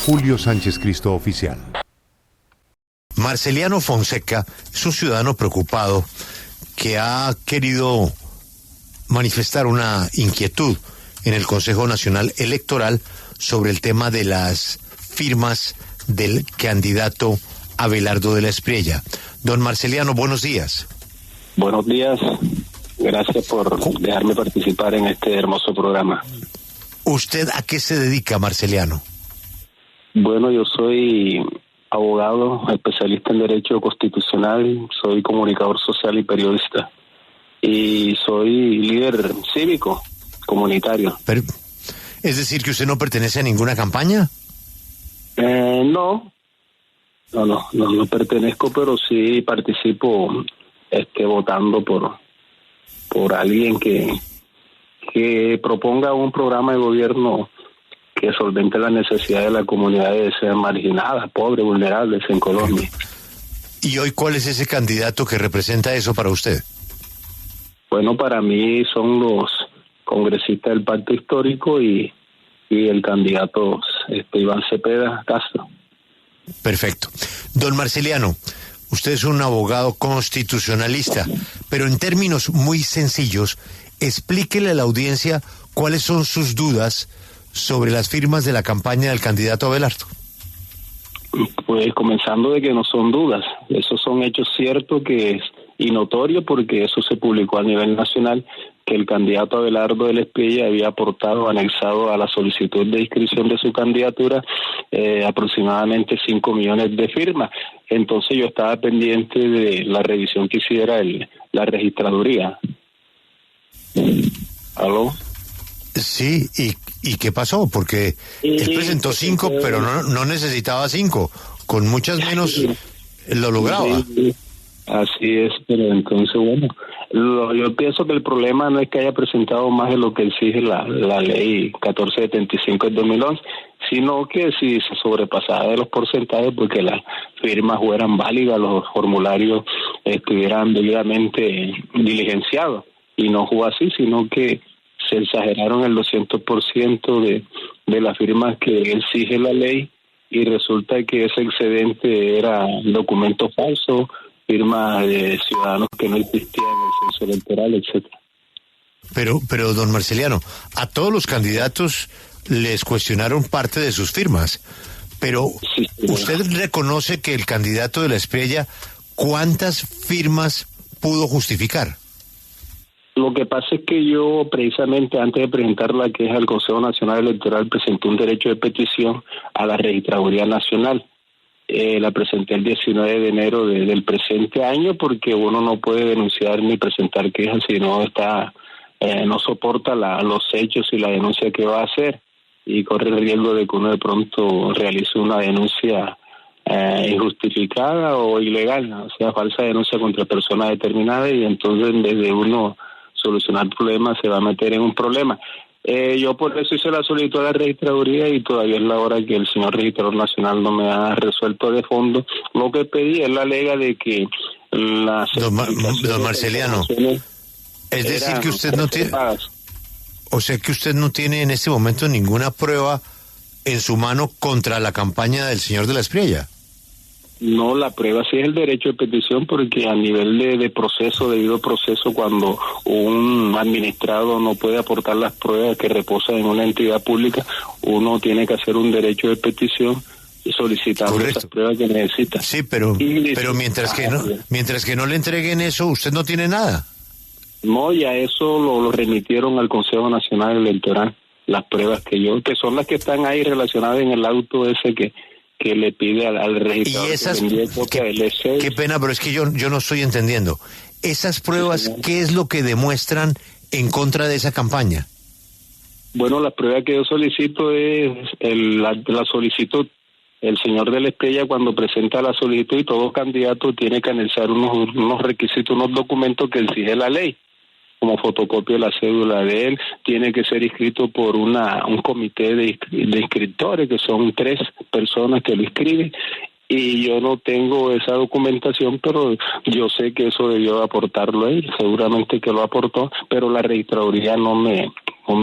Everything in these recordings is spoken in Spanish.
@Julio Sánchez Cristo Oficial. Marceliano Fonseca es un ciudadano preocupado que ha querido manifestar una inquietud en el Consejo Nacional Electoral sobre el tema de las firmas del candidato Abelardo de la Espriella. Don Marceliano, buenos días. Buenos días, gracias por dejarme participar en este hermoso programa. ¿Usted a qué se dedica, Marceliano? Bueno, yo soy abogado, especialista en Derecho Constitucional, soy comunicador social y periodista. Y soy líder cívico, comunitario. Pero, ¿es decir que usted no pertenece a ninguna campaña? No pertenezco, pero sí participo votando por alguien que proponga un programa de gobierno que solvente las necesidades de las comunidades marginadas, pobres, vulnerables en Colombia. ¿Y hoy cuál es ese candidato que representa eso para usted? Bueno, para mí son los congresistas del Pacto Histórico y el candidato Iván Cepeda Castro. Perfecto. Don Marceliano, usted es un abogado constitucionalista, pero en términos muy sencillos, explíquele a la audiencia cuáles son sus dudas sobre las firmas de la campaña del candidato Abelardo. Pues comenzando de que no son dudas, esos son hechos ciertos y notorios porque eso se publicó a nivel nacional, que el candidato Abelardo de la Espriella había aportado, anexado a la solicitud de inscripción de su candidatura aproximadamente 5 millones de firmas. Entonces yo estaba pendiente de la revisión que hiciera la registraduría. ¿Aló? Sí, ¿y qué pasó? Porque él presentó 5, pero no necesitaba 5. Con muchas menos lo lograba. Sí, así es, pero entonces, bueno, yo pienso que el problema no es que haya presentado más de lo que exige la ley 1475 del 2011, sino que si se sobrepasaba de los porcentajes, porque las firmas fueran válidas, los formularios estuvieran debidamente diligenciados, y no fue así, sino que se exageraron el 200% de las firmas que exige la ley, y resulta que ese excedente era documento falso, firmas de ciudadanos que no existían en el censo electoral, etcétera. Pero don Marceliano, a todos los candidatos les cuestionaron parte de sus firmas, pero sí, ¿usted reconoce que el candidato de la Espriella cuántas firmas pudo justificar? Lo que pasa es que yo, precisamente antes de presentar la queja al Consejo Nacional Electoral, presenté un derecho de petición a la Registraduría Nacional. La presenté el 19 de enero del presente año, porque uno no puede denunciar ni presentar quejas si no no soporta los hechos y la denuncia que va a hacer, y corre el riesgo de que uno de pronto realice una denuncia injustificada o ilegal, o sea, falsa denuncia contra personas determinadas, y entonces en vez de uno solucionar problemas se va a meter en un problema. Yo por eso hice la solicitud a la registraduría, y todavía es la hora que el señor registrador nacional no me ha resuelto de fondo. Lo que pedí es la alega de que las don Marceliano, es decir que usted no tiene, o sea que usted no tiene en este momento ninguna prueba en su mano contra la campaña del señor de la Espriella. No, la prueba sí es el derecho de petición, porque a nivel de proceso, debido proceso, cuando un administrado no puede aportar las pruebas que reposan en una entidad pública, uno tiene que hacer un derecho de petición solicitando esas pruebas que necesita. Sí, pero mientras que no le entreguen eso, usted no tiene nada. No, ya eso lo remitieron al Consejo Nacional Electoral, las pruebas que son las que están ahí relacionadas en el auto ese que le pide al registrador. Y esas, qué pena, pero es que yo no estoy entendiendo. Esas pruebas, ¿qué es lo que demuestran en contra de esa campaña? Bueno, la prueba que yo solicito es la solicitud. El señor de la Espriella, cuando presenta la solicitud, y todo candidato tiene que anexar unos requisitos, unos documentos que exige la ley, como fotocopia de la cédula de él, tiene que ser inscrito por un comité de inscriptores, que son 3 personas que lo inscriben, y yo no tengo esa documentación, pero yo sé que eso debió aportarlo él, seguramente que lo aportó, pero la registraduría no me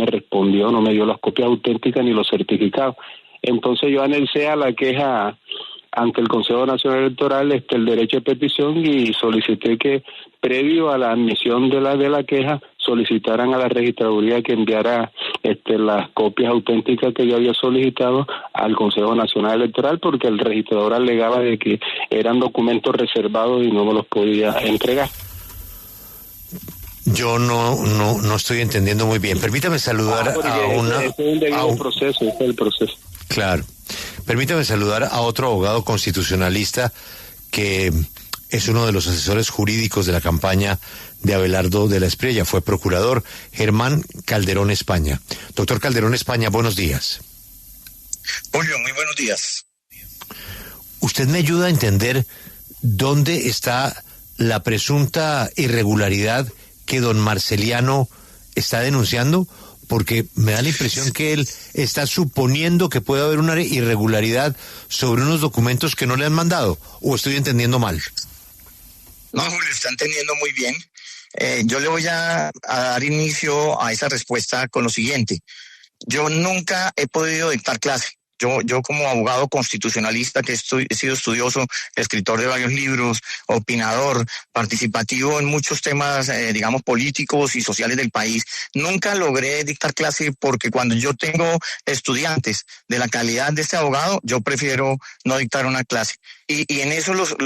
respondió, no me dio las copias auténticas ni los certificados. Entonces yo anexé a la queja ante el Consejo Nacional Electoral el derecho de petición y solicité que previo a la admisión de la queja solicitaran a la registraduría que enviara las copias auténticas que yo había solicitado al Consejo Nacional Electoral, porque el registrador alegaba de que eran documentos reservados y no me los podía entregar. Yo no estoy entendiendo muy bien. Permítame saludar a una... Es un debido proceso, es el proceso. Claro. Permítame saludar a otro abogado constitucionalista que es uno de los asesores jurídicos de la campaña de Abelardo de la Espriella, fue procurador, Germán Calderón España. Doctor Calderón España, buenos días. Julio, muy buenos días. ¿Usted me ayuda a entender dónde está la presunta irregularidad que don Marceliano está denunciando? Porque me da la impresión que él está suponiendo que puede haber una irregularidad sobre unos documentos que no le han mandado, ¿o estoy entendiendo mal? No, Julio, está entendiendo muy bien. Yo le voy a dar inicio a esa respuesta con lo siguiente. Yo nunca he podido dictar clase. Yo como abogado constitucionalista que he sido estudioso, escritor de varios libros, opinador, participativo en muchos temas, digamos, políticos y sociales del país, nunca logré dictar clase porque cuando yo tengo estudiantes de la calidad de este abogado, yo prefiero no dictar una clase. Y en eso los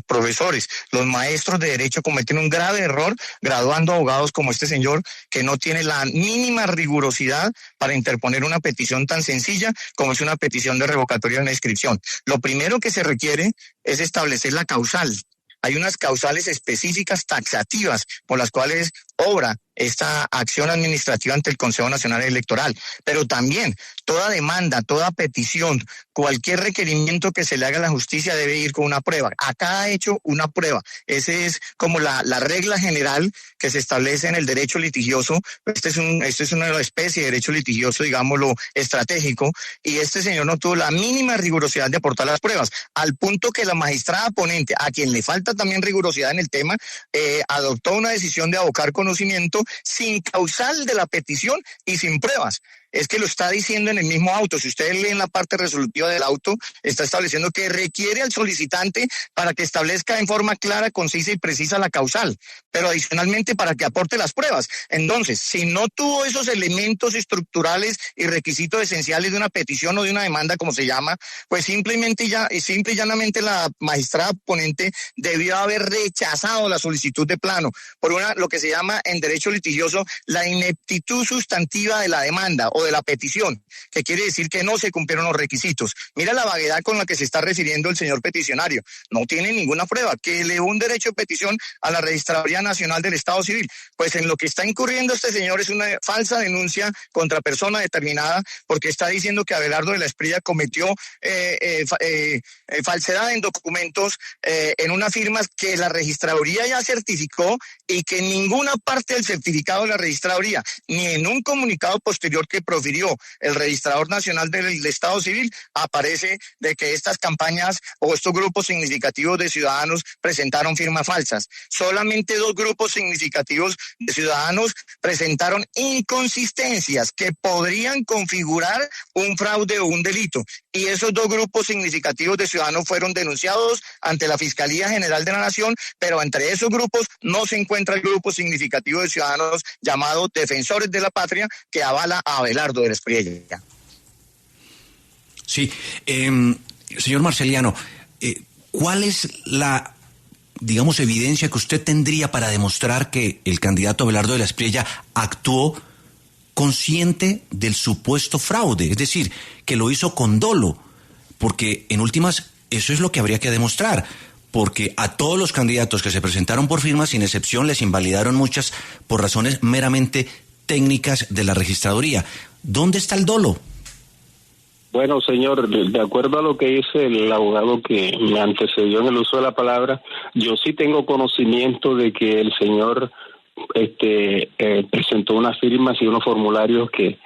profesores, los maestros de derecho cometen un grave error graduando abogados como este señor que no tiene la mínima rigurosidad para interponer una petición tan sencilla como es una petición de revocatoria de una inscripción. Lo primero que se requiere es establecer la causal. Hay unas causales específicas taxativas por las cuales obra esta acción administrativa ante el Consejo Nacional Electoral, pero también toda demanda, toda petición, cualquier requerimiento que se le haga a la justicia debe ir con una prueba. A cada hecho, una prueba. Ese es como la regla general que se establece en el derecho litigioso. Este es una especie de derecho litigioso, digámoslo, estratégico, y este señor no tuvo la mínima rigurosidad de aportar las pruebas, al punto que la magistrada ponente, a quien le falta también rigurosidad en el tema, adoptó una decisión de abocar conocimiento sin causal de la petición y sin pruebas. Es que lo está diciendo en el mismo auto. Si ustedes leen la parte resolutiva del auto, está estableciendo que requiere al solicitante para que establezca en forma clara, concisa y precisa la causal, pero adicionalmente para que aporte las pruebas. Entonces, si no tuvo esos elementos estructurales y requisitos esenciales de una petición o de una demanda, como se llama, pues simple y llanamente la magistrada ponente debió haber rechazado la solicitud de plano por lo que se llama en derecho litigioso la ineptitud sustantiva de la demanda o de la petición, que quiere decir que no se cumplieron los requisitos. Mira la vaguedad con la que se está refiriendo el señor peticionario. No tiene ninguna prueba, que elevó un derecho de petición a la Registraduría Nacional del Estado Civil. Pues en lo que está incurriendo este señor es una falsa denuncia contra persona determinada, porque está diciendo que Abelardo de la Espriella cometió falsedad en documentos, en unas firmas que la Registraduría ya certificó y que en ninguna parte del certificado de la Registraduría, ni en un comunicado posterior que profirió el Registrador Nacional del Estado Civil, aparece de que estas campañas o estos grupos significativos de ciudadanos presentaron firmas falsas. Solamente 2 grupos significativos de ciudadanos presentaron inconsistencias que podrían configurar un fraude o un delito. Y esos 2 grupos significativos de ciudadanos fueron denunciados ante la Fiscalía General de la Nación, pero entre esos grupos no se encuentra el grupo significativo de ciudadanos llamado Defensores de la Patria, que avala a Abelardo de la Espriella. Sí, señor Marceliano, ¿cuál es la, digamos, evidencia que usted tendría para demostrar que el candidato Abelardo de la Espriella actuó consciente del supuesto fraude? Es decir, que lo hizo con dolo, porque en últimas eso es lo que habría que demostrar, porque a todos los candidatos que se presentaron por firmas, sin excepción, les invalidaron muchas por razones meramente técnicas de la registraduría. ¿Dónde está el dolo? Bueno, señor, de acuerdo a lo que dice el abogado que me antecedió en el uso de la palabra, yo sí tengo conocimiento de que el señor presentó unas firmas y unos formularios que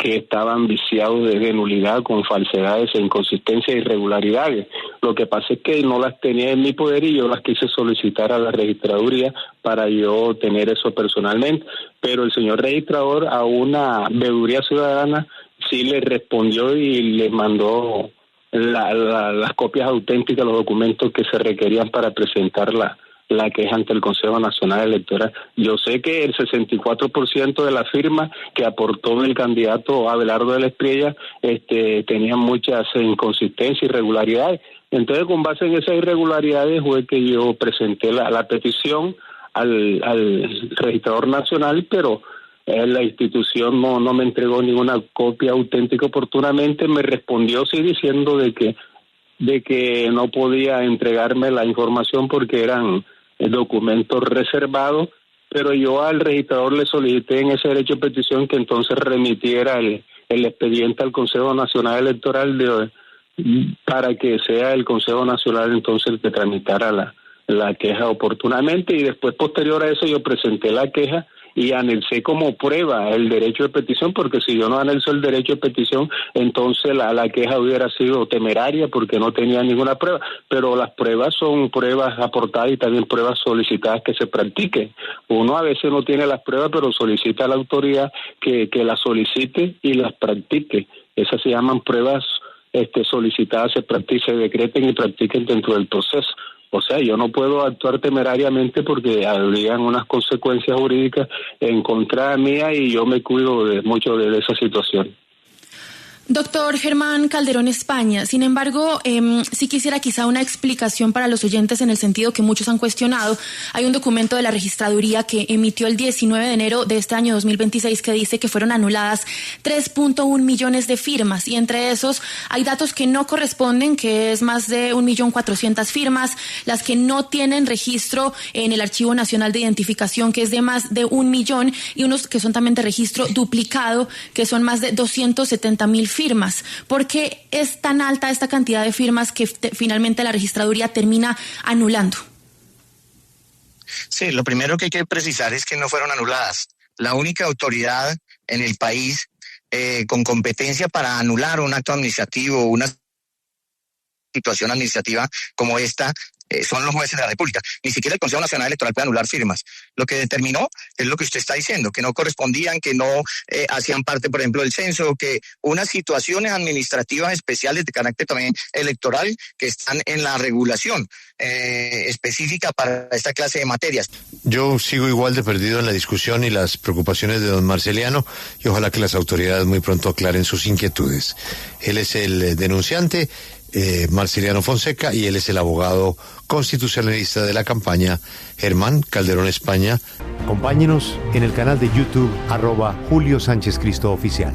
estaban viciados de nulidad, con falsedades e inconsistencias e irregularidades. Lo que pasa es que no las tenía en mi poder y yo las quise solicitar a la registraduría para yo tener eso personalmente, pero el señor registrador, a una veeduría ciudadana, sí le respondió y le mandó las copias auténticas, los documentos que se requerían para presentar la queja ante el Consejo Nacional Electoral. Yo sé que el 64% de la firma que aportó el candidato Abelardo de la Espriella tenía muchas inconsistencias, irregularidades. Entonces, con base en esas irregularidades fue que yo presenté la petición al registrador nacional, pero la institución no me entregó ninguna copia auténtica oportunamente. Me respondió sí diciendo de que no podía entregarme la información porque eran documentos reservados, pero yo al registrador le solicité en ese derecho de petición que entonces remitiera el expediente al Consejo Nacional Electoral para que sea el Consejo Nacional entonces el que tramitara la queja oportunamente, y después posterior a eso yo presenté la queja y anexé como prueba el derecho de petición, porque si yo no anexo el derecho de petición, entonces la queja hubiera sido temeraria porque no tenía ninguna prueba, pero las pruebas son pruebas aportadas y también pruebas solicitadas que se practiquen. Uno a veces no tiene las pruebas, pero solicita a la autoridad que las solicite y las practique. Esas se llaman pruebas solicitadas, se decreten y practiquen dentro del proceso. O sea, yo no puedo actuar temerariamente porque habrían unas consecuencias jurídicas en contra mía y yo me cuido mucho de esa situación. Doctor Germán Calderón España, sin embargo, sí quisiera quizá una explicación para los oyentes en el sentido que muchos han cuestionado. Hay un documento de la registraduría que emitió el 19 de enero de este año 2026 que dice que fueron anuladas 3.1 millones de firmas y entre esos hay datos que no corresponden, que es más de 1.400.000 firmas, las que no tienen registro en el Archivo Nacional de Identificación, que es de más de 1 millón, y unos que son también de registro duplicado, que son más de 270.000 firmas. ¿Por qué es tan alta esta cantidad de firmas que finalmente la registraduría termina anulando? Sí, lo primero que hay que precisar es que no fueron anuladas. La única autoridad en el país con competencia para anular un acto administrativo, una situación administrativa como esta, son los jueces de la República. Ni siquiera el Consejo Nacional Electoral puede anular firmas. Lo que determinó es lo que usted está diciendo, que no correspondían, que no hacían parte, por ejemplo, del censo, que unas situaciones administrativas especiales de carácter también electoral que están en la regulación específica para esta clase de materias. Yo sigo igual de perdido en la discusión y las preocupaciones de don Marceliano, y ojalá que las autoridades muy pronto aclaren sus inquietudes. Él es el denunciante, Marceliano Fonseca, y él es el abogado constitucionalista de la campaña, Germán Calderón España. Acompáñenos en el canal de YouTube @Julio Sánchez Cristo Oficial.